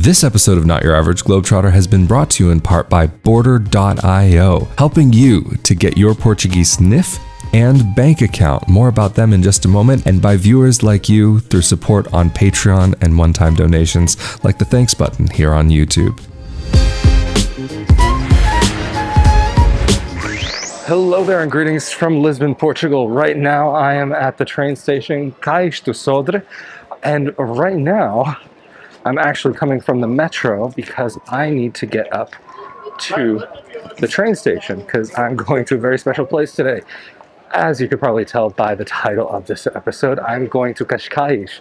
This episode of Not Your Average Globetrotter has been brought to you in part by Border.io, helping you to get your Portuguese NIF and bank account. More about them in just a moment, and by viewers like you through support on Patreon and one-time donations like the thanks button here on YouTube. Hello there and greetings from Lisbon, Portugal. Right now I am at the train station Cascais Portugal, and right now I'm actually coming from the metro because I need to get up to the train station because I'm going to a very special place today. As you could probably tell by the title of this episode, I'm going to Cascais.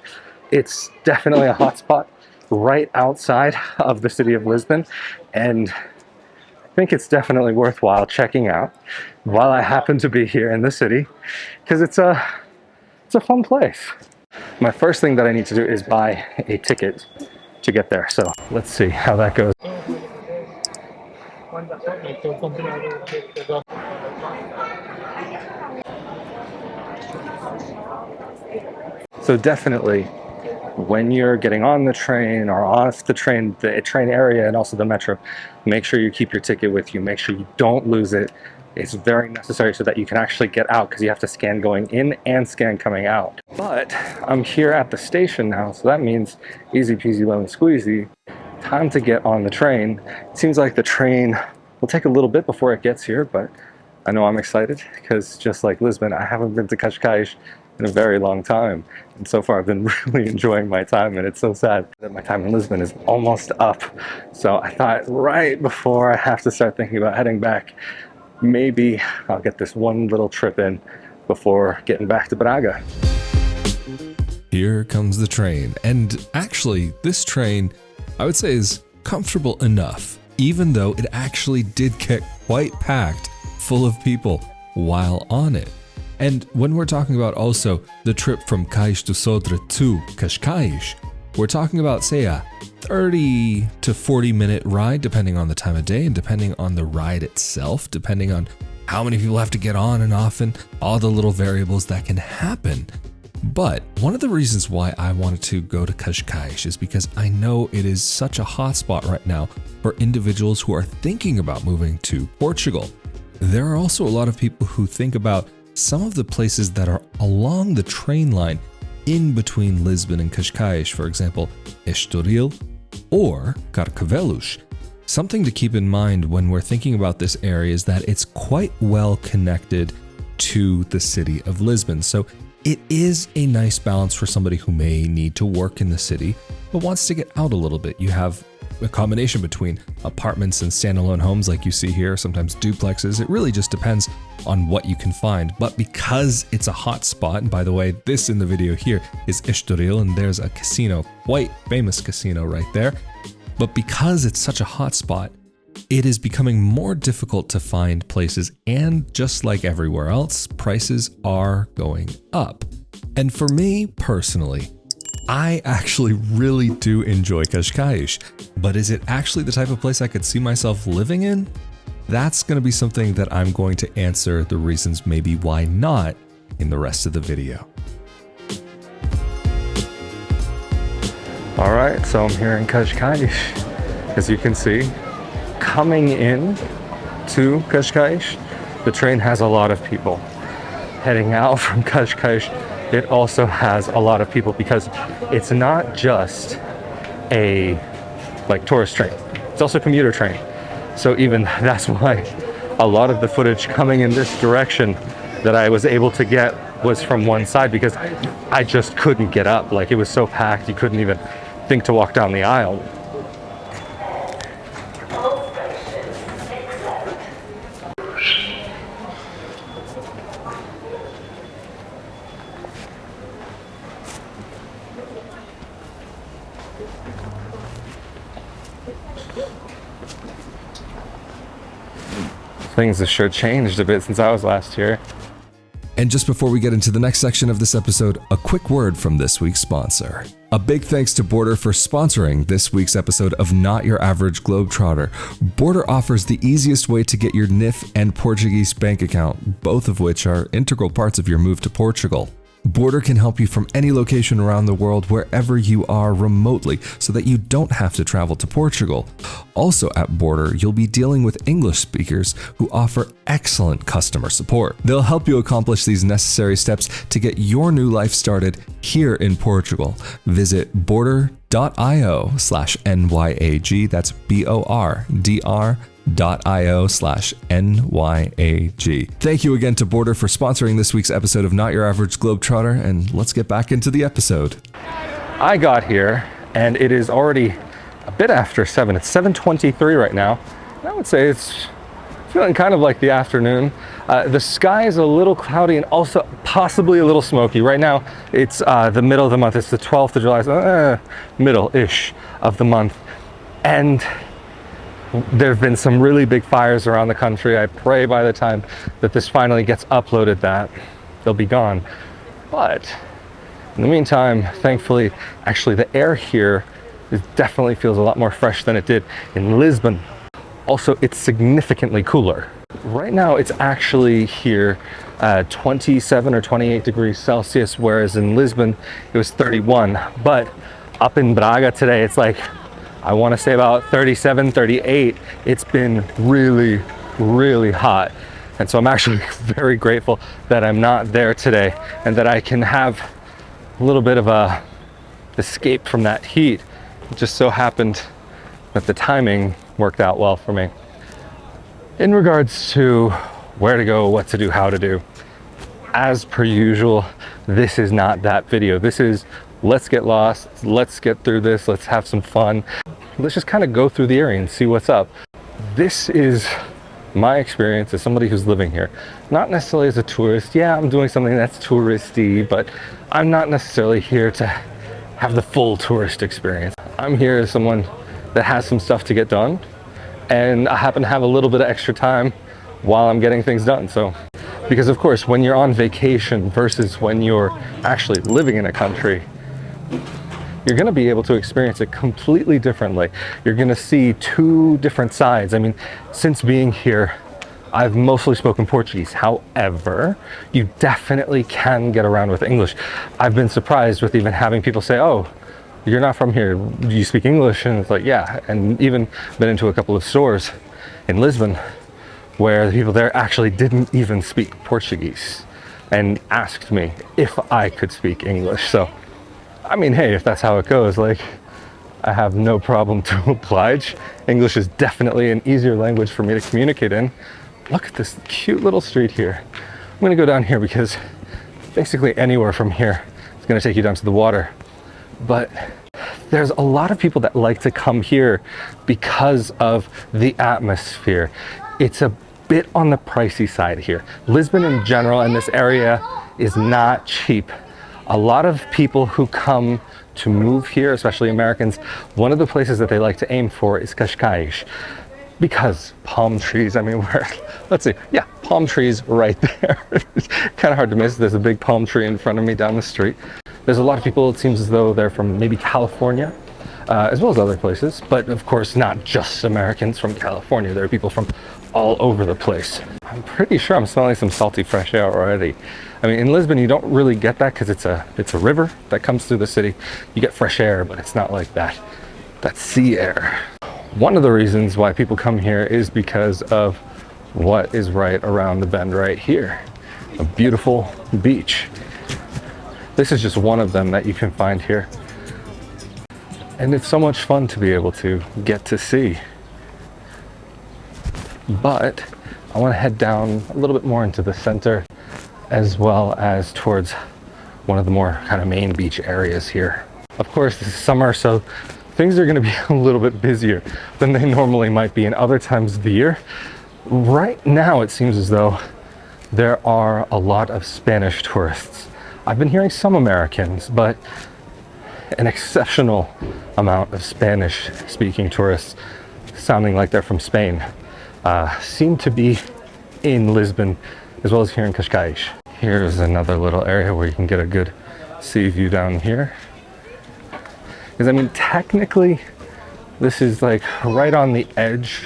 It's definitely a hotspot right outside of the city of Lisbon, and I think it's definitely worthwhile checking out while I happen to be here in the city because it's a fun place. My first thing that I need to do is buy a ticket to get there, so let's see how that goes. So definitely when you're getting on the train or off the train area and also the metro, make sure you keep your ticket with you. Make sure you don't lose it. It's very necessary so that you can actually get out because you have to scan going in and scan coming out. But I'm here at the station now, so that means easy peasy lemon squeezy. Time to get on the train. It seems like the train will take a little bit before it gets here, but I know I'm excited because just like Lisbon, I haven't been to Cascais in a very long time, and so far I've been really enjoying my time, and it's so sad that my time in Lisbon is almost up. So I thought right before I have to start thinking about heading back, maybe I'll get this one little trip in before getting back to Braga. Here comes the train, and actually this train I would say is comfortable enough, even though it actually did get quite packed full of people while on it. And when we're talking about also the trip from Cascais Portugal to Cascais, we're talking about, say, a 30 to 40 minute ride, depending on the time of day and depending on the ride itself, depending on how many people have to get on and off and all the little variables that can happen. But one of the reasons why I wanted to go to Cascais is because I know it is such a hotspot right now for individuals who are thinking about moving to Portugal. There are also a lot of people who think about some of the places that are along the train line in between Lisbon and Cascais, for example, Estoril or Carcavelos. Something to keep in mind when we're thinking about this area is that it's quite well connected to the city of Lisbon. So it is a nice balance for somebody who may need to work in the city but wants to get out a little bit. You have a combination between apartments and standalone homes like you see here, sometimes duplexes. It really just depends on what you can find. But because it's a hot spot, and by the way, this in the video here is Estoril, and there's a casino, quite famous casino right there. But because it's such a hot spot, it is becoming more difficult to find places, and just like everywhere else, prices are going up. And for me personally, I actually really do enjoy Cascais, but is it actually the type of place I could see myself living in? That's going to be something that I'm going to answer the reasons maybe why not in the rest of the video. All right, so I'm here in Cascais. As you can see, coming in to Cascais, the train has a lot of people. Heading out from Cascais, it also has a lot of people because it's not just a tourist train, it's also a commuter train. So even that's why a lot of the footage coming in this direction that I was able to get was from one side because I just couldn't get up. Like, it was so packed you couldn't even think to walk down the aisle. Things have sure changed a bit since I was last here. And just before we get into the next section of this episode, a quick word from this week's sponsor. A big thanks to Border for sponsoring this week's episode of Not Your Average Globetrotter. Border offers the easiest way to get your NIF and Portuguese bank account, both of which are integral parts of your move to Portugal. Border can help you from any location around the world, wherever you are remotely, so that you don't have to travel to Portugal. Also at Border, you'll be dealing with English speakers who offer excellent customer support. They'll help you accomplish these necessary steps to get your new life started here in Portugal. Visit border.io/NYAG, that's BORDR.io/NYAG. Thank you again to Border for sponsoring this week's episode of Not Your Average Globetrotter, and let's get back into the episode. I got here and it is already a bit after 7. It's 7:23 right now. And I would say it's feeling kind of like the afternoon. The sky is a little cloudy and also possibly a little smoky. Right now it's the middle of the month. It's the 12th of July, so middle-ish of the month. And there have been some really big fires around the country. I pray by the time that this finally gets uploaded that they'll be gone. But in the meantime, thankfully, actually the air here definitely feels a lot more fresh than it did in Lisbon. Also, it's significantly cooler. Right now, it's actually here 27 or 28 degrees Celsius, whereas in Lisbon, it was 31. But up in Braga today, it's like, I want to say about 37, 38. It's been really, really hot. And so I'm actually very grateful that I'm not there today and that I can have a little bit of a escape from that heat. It just so happened that the timing worked out well for me. In regards to where to go, what to do, how to do, as per usual, this is not that video. This is let's get lost, let's get through this, let's have some fun. Let's just kind of go through the area and see what's up. This is my experience as somebody who's living here. Not necessarily as a tourist. Yeah, I'm doing something that's touristy, but I'm not necessarily here to have the full tourist experience. I'm here as someone that has some stuff to get done, and I happen to have a little bit of extra time while I'm getting things done. So, because of course, when you're on vacation versus when you're actually living in a country, you're going to be able to experience it completely differently. You're going to see two different sides. I mean, since being here, I've mostly spoken Portuguese. However, you definitely can get around with English. I've been surprised with even having people say, oh, you're not from here, do you speak English? And it's like, yeah. And even been into a couple of stores in Lisbon where the people there actually didn't even speak Portuguese and asked me if I could speak English. So, I mean, hey, if that's how it goes, like, I have no problem to oblige. English is definitely an easier language for me to communicate in. Look at this cute little street here. I'm gonna go down here because basically anywhere from here is gonna take you down to the water. But there's a lot of people that like to come here because of the atmosphere. It's a bit on the pricey side here. Lisbon in general and this area is not cheap. A lot of people who come to move here, especially Americans, one of the places that they like to aim for is Cascais. Because palm trees, I mean, let's see, yeah, palm trees right there. It's kind of hard to miss. There's a big palm tree in front of me down the street. There's a lot of people, it seems as though they're from maybe California, as well as other places, but of course not just Americans from California. There are people from all over the place. I'm pretty sure I'm smelling some salty fresh air already. I mean, in Lisbon, you don't really get that because it's a river that comes through the city. You get fresh air, but it's not like that sea air. One of the reasons why people come here is because of what is right around the bend right here. A beautiful beach. This is just one of them that you can find here. And it's so much fun to be able to get to see. But I want to head down a little bit more into the center as well as towards one of the more kind of main beach areas here. Of course, this is summer, so things are going to be a little bit busier than they normally might be in other times of the year. Right now, it seems as though there are a lot of Spanish tourists. I've been hearing some Americans, but an exceptional amount of Spanish-speaking tourists sounding like they're from Spain seem to be in Lisbon as well as here in Cascais. Here's another little area where you can get a good sea view down here. Because I mean, technically, this is like right on the edge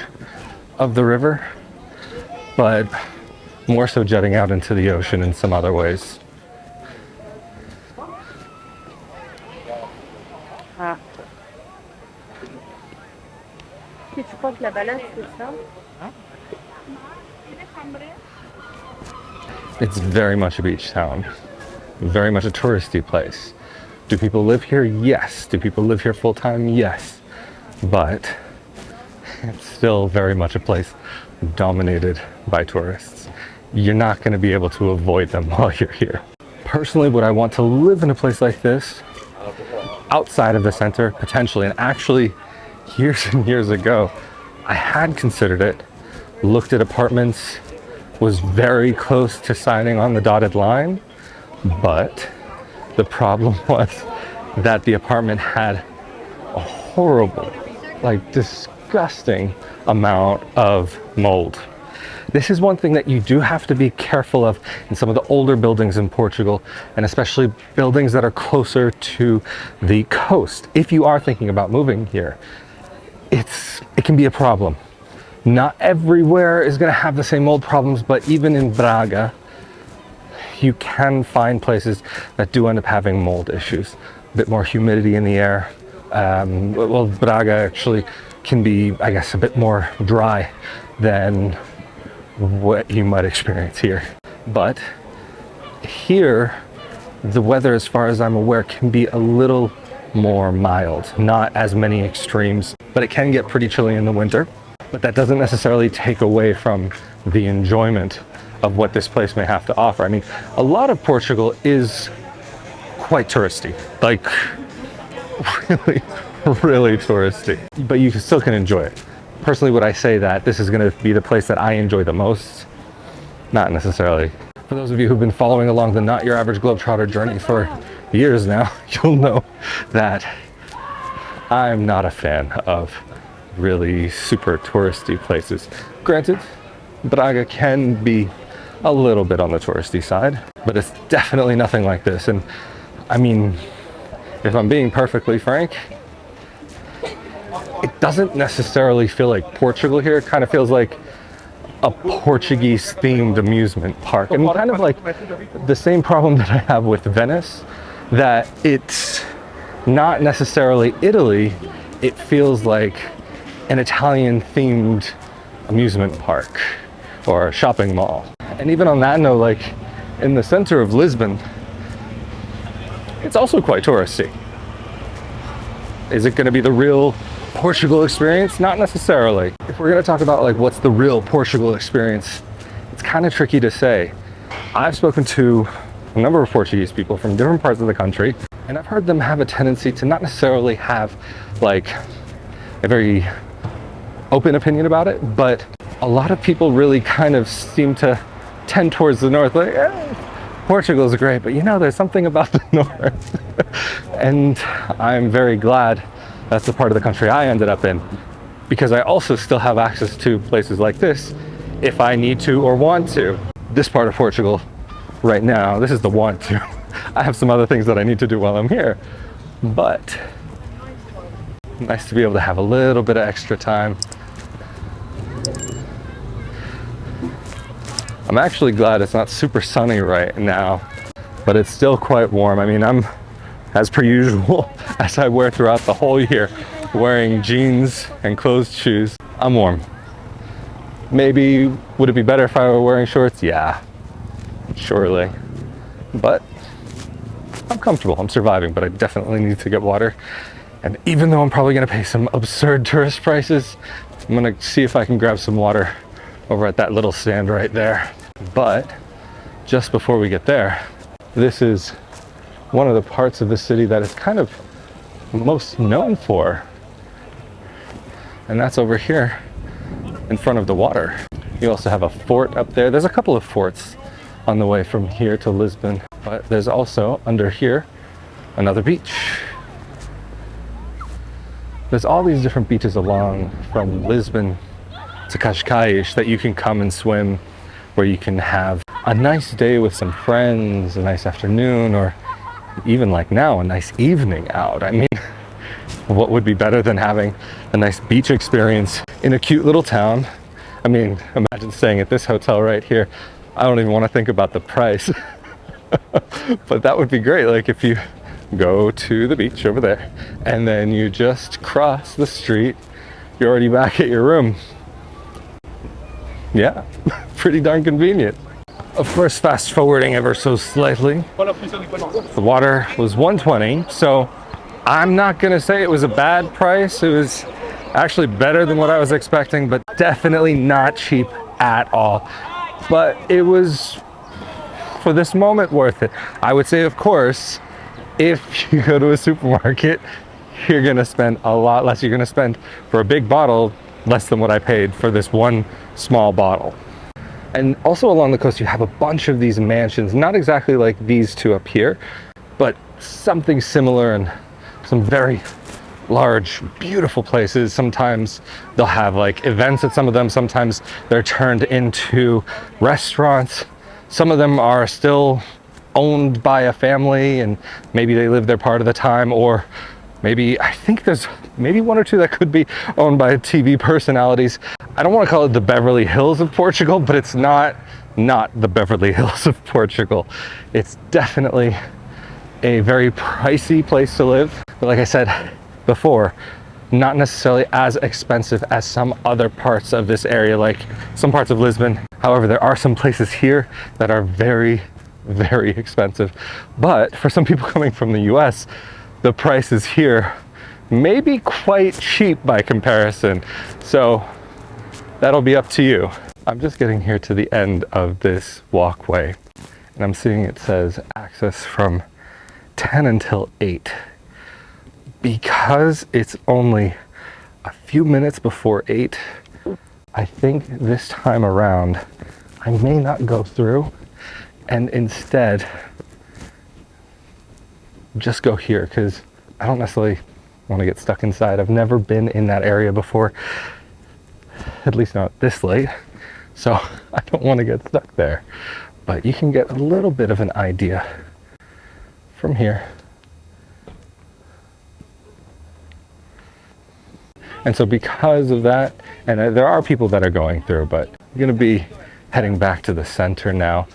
of the river, but more so jutting out into the ocean in some other ways. que tu crois que la balade, c'est ça? It's very much a beach town, very much a touristy place. Do people live here? Yes. Do people live here full time? Yes. But it's still very much a place dominated by tourists. You're not going to be able to avoid them while you're here. Personally, would I want to live in a place like this outside of the center? Potentially. And actually, years and years ago, I had considered it, looked at apartments, was very close to signing on the dotted line, but the problem was that the apartment had a horrible, like disgusting amount of mold. This is one thing that you do have to be careful of in some of the older buildings in Portugal, and especially buildings that are closer to the coast. If you are thinking about moving here, it can be a problem. Not everywhere is going to have the same mold problems, but even in Braga, you can find places that do end up having mold issues. A bit more humidity in the air. Well, Braga actually can be, I guess, a bit more dry than what you might experience here. But here, the weather, as far as I'm aware, can be a little more mild. Not as many extremes, but it can get pretty chilly in the winter. But that doesn't necessarily take away from the enjoyment of what this place may have to offer. I mean, a lot of Portugal is quite touristy, like really, really touristy, but you still can enjoy it. Personally, would I say that this is going to be the place that I enjoy the most? Not necessarily. For those of you who've been following along the Not Your Average Globetrotter journey for years now, you'll know that I'm not a fan of really super touristy places. Granted, Braga can be a little bit on the touristy side, but it's definitely nothing like this. And I mean, if I'm being perfectly frank, it doesn't necessarily feel like Portugal here. It kind of feels like a Portuguese themed amusement park, and kind of like the same problem that I have with Venice, that it's not necessarily Italy. It feels like an Italian themed amusement park or shopping mall. And even on that note, like in the center of Lisbon, it's also quite touristy. Is it going to be the real Portugal experience? Not necessarily. If we're going to talk about like what's the real Portugal experience, it's kind of tricky to say. I've spoken to a number of Portuguese people from different parts of the country, and I've heard them have a tendency to not necessarily have like a very open opinion about it, but a lot of people really kind of seem to tend towards the north, like Portugal's great, but you know, there's something about the north. And I'm very glad that's the part of the country I ended up in, because I also still have access to places like this if I need to or want to. This part of Portugal right now, this is the want to. I have some other things that I need to do while I'm here, but nice to be able to have a little bit of extra time. I'm actually glad it's not super sunny right now, but it's still quite warm. I mean, I'm, as per usual, as I wear throughout the whole year, wearing jeans and closed shoes. I'm warm. Maybe, would it be better if I were wearing shorts? Yeah, surely. But I'm comfortable, I'm surviving, but I definitely need to get water. And even though I'm probably gonna pay some absurd tourist prices, I'm gonna see if I can grab some water over at that little stand right there. But just before we get there, this is one of the parts of the city that is kind of most known for. And that's over here in front of the water. You also have a fort up there. There's a couple of forts on the way from here to Lisbon, but there's also under here another beach. There's all these different beaches along from Lisbon to Cascais that you can come and swim, where you can have a nice day with some friends, a nice afternoon, or even like now, a nice evening out. I mean, what would be better than having a nice beach experience in a cute little town? I mean, imagine staying at this hotel right here. I don't even want to think about the price. But that would be great. Like if you go to the beach over there and then you just cross the street, you're already back at your room. Yeah, pretty darn convenient. Of course, fast forwarding ever so slightly, the water was 120, so I'm not gonna say it was a bad price. It was actually better than what I was expecting, but definitely not cheap at all. But it was, for this moment, worth it. I would say, of course, if you go to a supermarket, you're gonna spend a lot less. You're gonna spend, for a big bottle, less than what I paid for this one small bottle. And also along the coast, you have a bunch of these mansions, not exactly like these two up here, but something similar, and some very large, beautiful places. Sometimes they'll have like events at some of them. Sometimes they're turned into restaurants. Some of them are still owned by a family, and maybe they live there part of the time, or maybe, I think there's maybe one or two that could be owned by TV personalities. I don't want to call it the Beverly Hills of Portugal, but it's not the Beverly Hills of Portugal. It's definitely a very pricey place to live. But like I said before, not necessarily as expensive as some other parts of this area, like some parts of Lisbon. However, there are some places here that are very, very expensive. But for some people coming from the US, the prices here may be quite cheap by comparison. So that'll be up to you. I'm just getting here to the end of this walkway, and I'm seeing it says access from 10 until 8. Because it's only a few minutes before 8, I think this time around I may not go through, and instead just go here, because I don't necessarily want to get stuck inside. I've never been in that area before, at least not this late, so I don't want to get stuck there. But you can get a little bit of an idea from here. And so because of that, and there are people that are going through, but I'm going to be heading back to the center now.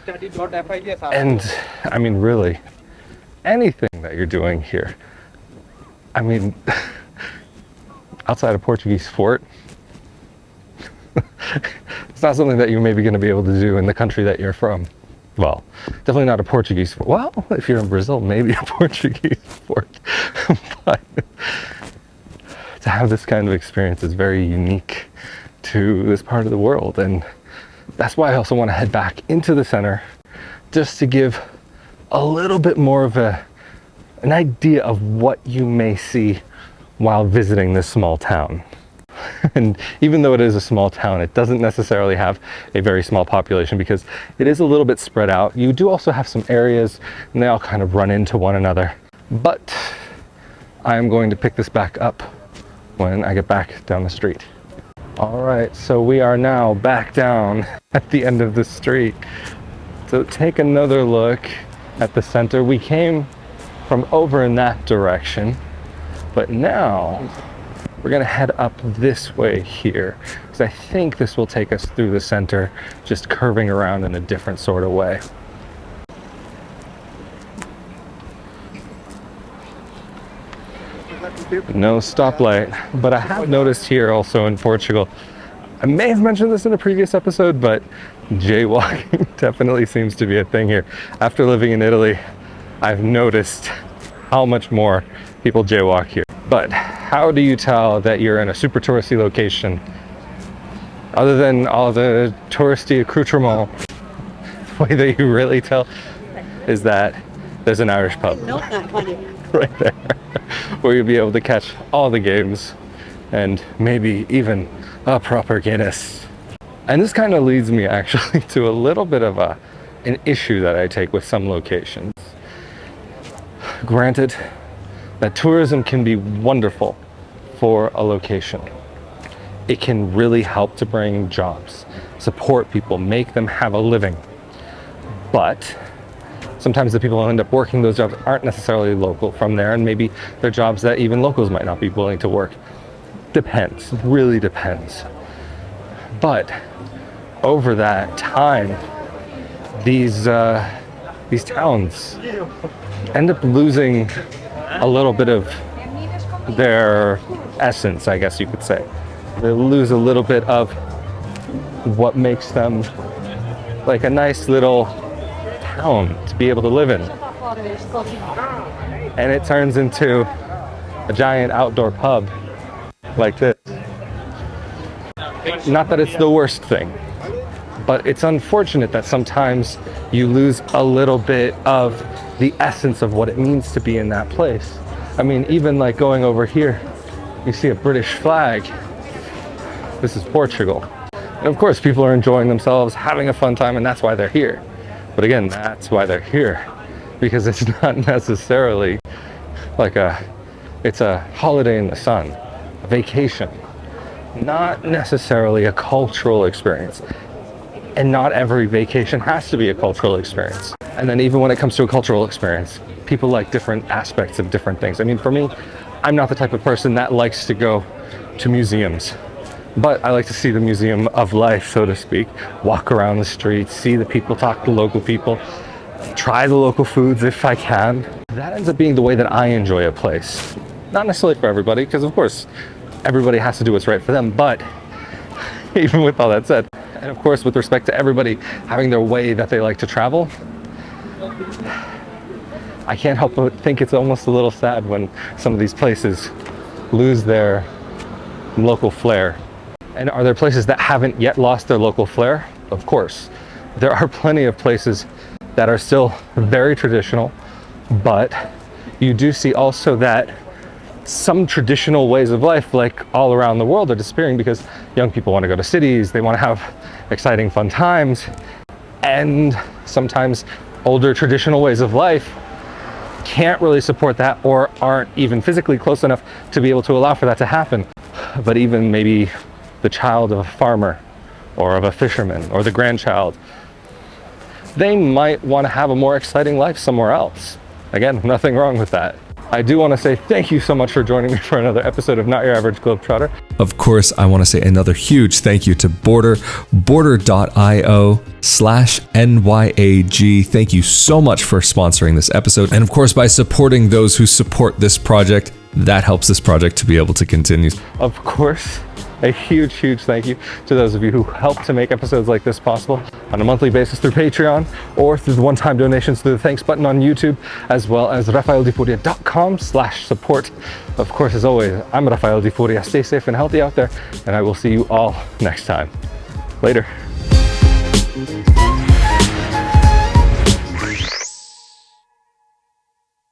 And I mean, really, anything that you're doing here, I mean, outside of Portuguese fort, it's not something that you're maybe going to be able to do in the country that you're from. Well, definitely not a Portuguese fort. Well, if you're in Brazil, maybe a Portuguese fort. But to have this kind of experience is very unique to this part of the world. And that's why I also want to head back into the center, just to give a little bit more of an idea of what you may see while visiting this small town. And even though it is a small town, it doesn't necessarily have a very small population, because it is a little bit spread out. You do also have some areas, and they all kind of run into one another. But I'm going to pick this back up when I get back down the street. All right, so we are now back down at the end of the street. So take another look at the center. We came from over in that direction, but now we're gonna head up this way here, because I think this will take us through the center, just curving around in a different sort of way. No stoplight, but I have noticed here also in Portugal, I may have mentioned this in a previous episode, but jaywalking definitely seems to be a thing here. After living in Italy, I've noticed how much more people jaywalk here. But how do you tell that you're in a super touristy location? Other than all the touristy accoutrement, the way that you really tell is that there's an Irish pub right there, where you'll be able to catch all the games and maybe even a proper Guinness. And this kind of leads me actually to a little bit of an issue that I take with some locations. Granted that tourism can be wonderful for a location. It can really help to bring jobs, support people, make them have a living. But sometimes the people who end up working those jobs aren't necessarily local from there, and maybe they're jobs that even locals might not be willing to work. Depends, really depends. But over that time, these towns end up losing a little bit of their essence, I guess you could say. They lose a little bit of what makes them like a nice little town to be able to live in. And it turns into a giant outdoor pub like this. Not that it's the worst thing, but it's unfortunate that sometimes you lose a little bit of the essence of what it means to be in that place. I mean, even like going over here, you see a British flag. This is Portugal. And of course, people are enjoying themselves, having a fun time, and that's why they're here. But again, that's why they're here, because it's not necessarily like it's a holiday in the sun, a vacation, not necessarily a cultural experience. And not every vacation has to be a cultural experience. And then even when it comes to a cultural experience, people like different aspects of different things. I mean, for me, I'm not the type of person that likes to go to museums, but I like to see the museum of life, so to speak, walk around the streets, see the people, talk to local people, try the local foods if I can. That ends up being the way that I enjoy a place. Not necessarily for everybody, because of course, everybody has to do what's right for them, but even with all that said, and of course, with respect to everybody having their way that they like to travel, I can't help but think it's almost a little sad when some of these places lose their local flair. And are there places that haven't yet lost their local flair? Of course. There are plenty of places that are still very traditional, but you do see also that some traditional ways of life, like all around the world, are disappearing because young people want to go to cities, they want to have exciting, fun times, and sometimes older traditional ways of life can't really support that or aren't even physically close enough to be able to allow for that to happen. But even maybe the child of a farmer or of a fisherman or the grandchild, they might want to have a more exciting life somewhere else. Again, nothing wrong with that. I do want to say thank you so much for joining me for another episode of Not Your Average Globetrotter. Of course, I want to say another huge thank you to Border, border.io/NYAG. Thank you so much for sponsoring this episode. And of course, by supporting those who support this project, that helps this project to be able to continue. Of course, a huge thank you to those of you who help to make episodes like this possible on a monthly basis through Patreon or through the one-time donations through the thanks button on YouTube, as well as rafaeldefuria.com/support. Of course, as always, I'm Rafael de Furia. Stay safe and healthy out there, and I will see you all next time. Later.